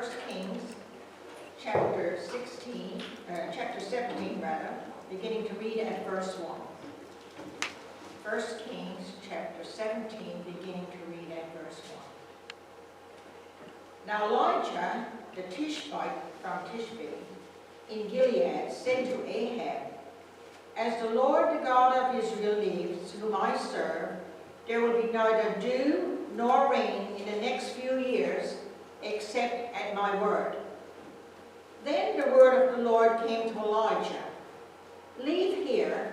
1 Kings chapter 17 rather, beginning to read at verse 1. 1 Kings chapter 17, beginning to read at verse 1. Now Elijah, the Tishbite from Tishbe, in Gilead, said to Ahab, As the Lord, the God of Israel lives, whom I serve, there will be neither dew nor rain in the next few years, except at my word. Then the word of the Lord came to Elijah, Leave here,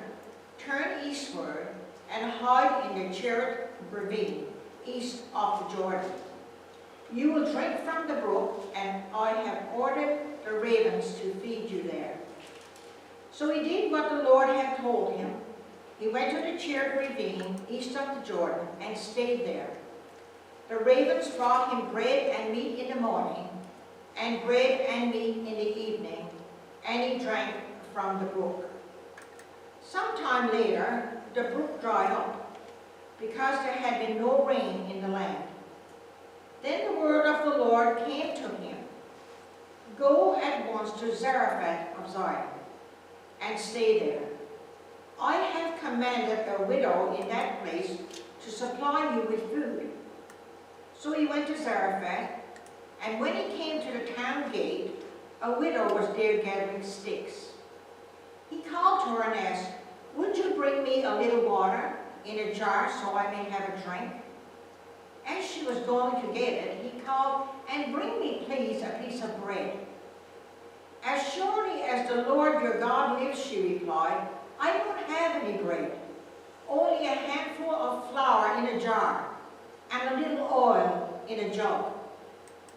turn eastward, and hide in the Cherith ravine, east of the Jordan. You will drink from the brook, and I have ordered the ravens to feed you there. So he did what the Lord had told him. He went to the Cherith ravine, east of the Jordan, and stayed there. The ravens brought him bread and meat in the morning, and bread and meat in the evening, and he drank from the brook. Sometime later, the brook dried up, because there had been no rain in the land. Then the word of the Lord came to him, Go at once to Zarephath of Zidon, and stay there. I have commanded a widow in that place to supply you with food. So he went to Zarephath, and when he came to the town gate, a widow was there gathering sticks. He called to her and asked, Would you bring me a little water in a jar so I may have a drink? As she was going to get it, he called, And bring me, please, a piece of bread. As surely as the Lord your God lives, she replied, I don't have any bread, only a handful of flour in a jar, and a little oil in a jug.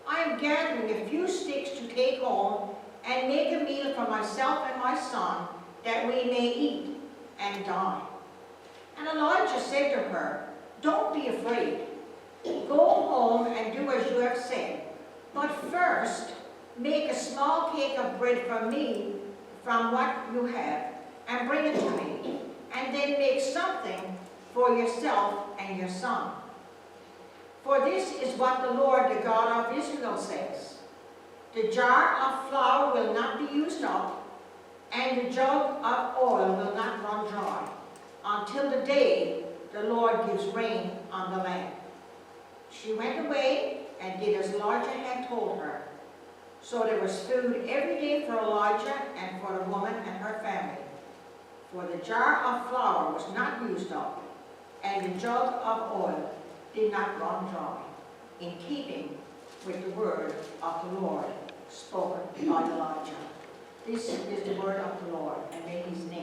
I am gathering a few sticks to take home and make a meal for myself and my son, that we may eat and die. And Elijah said to her, Don't be afraid. Go home and do as you have said. But first, make a small cake of bread for me from what you have, and bring it to me. And then make something for yourself and your son. For this is what the Lord, the God of Israel, says. The jar of flour will not be used up, and the jug of oil will not run dry, until the day the Lord gives rain on the land. She went away and did as Elijah had told her. So there was food every day for Elijah and for the woman and her family. For the jar of flour was not used up, and the jug of oil did not run dry, in keeping with the word of the Lord spoken by Elijah. This is the word of the Lord, and may his name